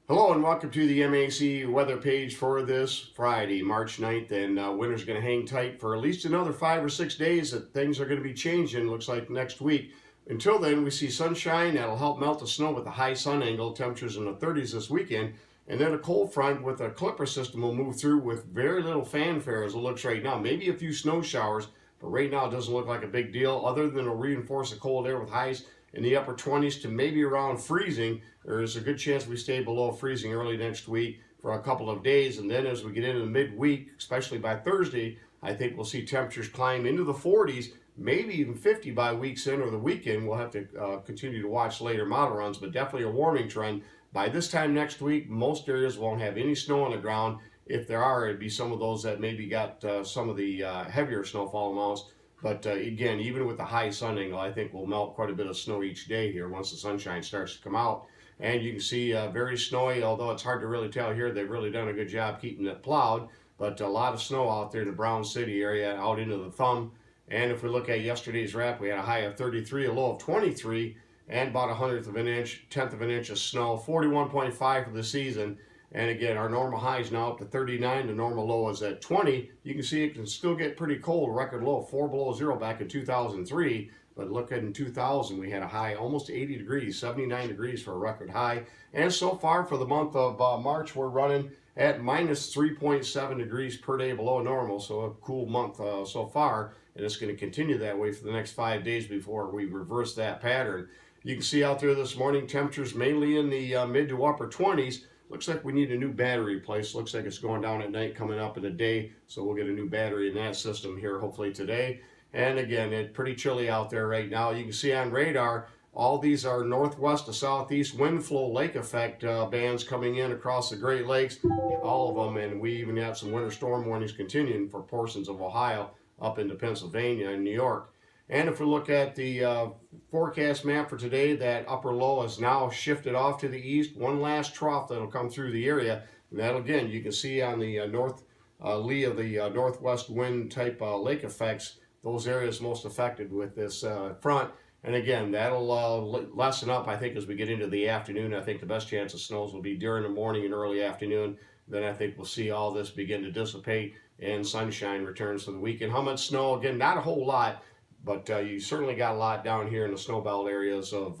Hello and welcome to the MAC weather page for this Friday, March 9th. And winter's going to hang tight for at least another 5 or 6 days. That things are going to be changing, looks like next week. Until then, we see sunshine that'll help melt the snow with a high sun angle, temperatures in the 30s this weekend. And then a cold front with a clipper system will move through with very little fanfare as it looks right now. Maybe a few snow showers, but right now it doesn't look like a big deal other than it'll reinforce the cold air with highs in the upper 20s to maybe around freezing. There's a good chance we stay below freezing early next week for a couple of days. And then as we get into the midweek, especially by Thursday, I think we'll see temperatures climb into the 40s, maybe even 50 by week's end or the weekend. We'll have to continue to watch later model runs, but definitely a warming trend. By this time next week, most areas won't have any snow on the ground. If there are, it'd be some of those that maybe got some of the heavier snowfall amounts. But again, even with the high sun angle, I think we'll melt quite a bit of snow each day here once the sunshine starts to come out. And you can see very snowy, although it's hard to really tell here. They've really done a good job keeping it plowed. But a lot of snow out there in the Brown City area, out into the thumb. And if we look at yesterday's wrap, we had a high of 33, a low of 23, and about 1/100 of an inch, 1/10 of an inch of snow, 41.5 for the season. And again, our normal high is now up to 39. The normal low is at 20. You can see it can still get pretty cold. Record low, 4 below zero back in 2003. But look at in 2000, we had a high almost 80 degrees, 79 degrees for a record high. And so far for the month of March, we're running at minus 3.7 degrees per day below normal. So a cool month so far. And it's going to continue that way for the next 5 days before we reverse that pattern. You can see out there this morning, temperatures mainly in the mid to upper 20s. Looks like we need a new battery replaced. Looks like it's going down at night, coming up in the day. So we'll get a new battery in that system here hopefully today. And again, it's pretty chilly out there right now. You can see on radar, all these are northwest to southeast wind flow lake effect bands coming in across the Great Lakes. All of them. And we even have some winter storm warnings continuing for portions of Ohio up into Pennsylvania and New York. And if we look at the forecast map for today, that upper low is now shifted off to the east. One last trough that'll come through the area. And that again, you can see on the north lee of the northwest wind type lake effects, those areas most affected with this front. And again, that'll lessen up, I think, as we get into the afternoon. I think the best chance of snows will be during the morning and early afternoon. Then I think we'll see all this begin to dissipate and sunshine returns for the weekend. How much snow? Again, not a whole lot. But you certainly got a lot down here in the snowbelt areas of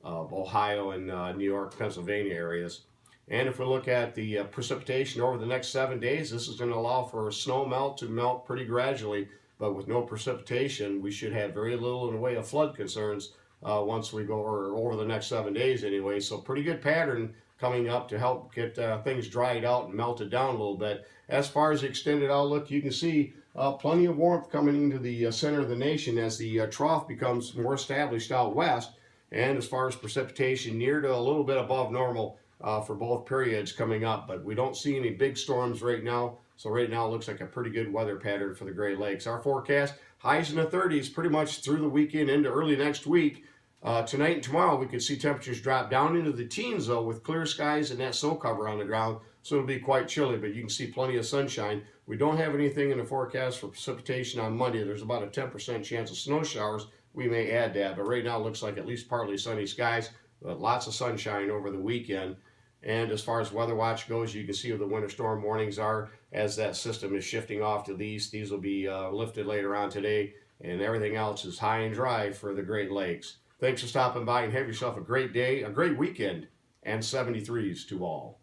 Ohio and New York, Pennsylvania areas. And if we look at the precipitation over the next 7 days, this is going to allow for snow melt to melt pretty gradually. But with no precipitation, we should have very little in the way of flood concerns once we go over the next 7 days anyway. So pretty good pattern coming up to help get things dried out and melted down a little bit. As far as the extended outlook, you can see plenty of warmth coming into the center of the nation as the trough becomes more established out west. And as far as precipitation, near to a little bit above normal for both periods coming up. But we don't see any big storms right now. So right now it looks like a pretty good weather pattern for the Great Lakes. Our forecast, highs in the 30s pretty much through the weekend into early next week. Tonight and tomorrow we could see temperatures drop down into the teens though with clear skies and that snow cover on the ground. So it'll be quite chilly, but you can see plenty of sunshine. We don't have anything in the forecast for precipitation on Monday. There's about a 10% chance of snow showers. We may add that, but right now it looks like at least partly sunny skies, but lots of sunshine over the weekend. And as far as weather watch goes, you can see what the winter storm warnings are as that system is shifting off to the east. These will be lifted later on today, and everything else is high and dry for the Great Lakes. Thanks for stopping by and have yourself a great day, a great weekend, and 73s to all.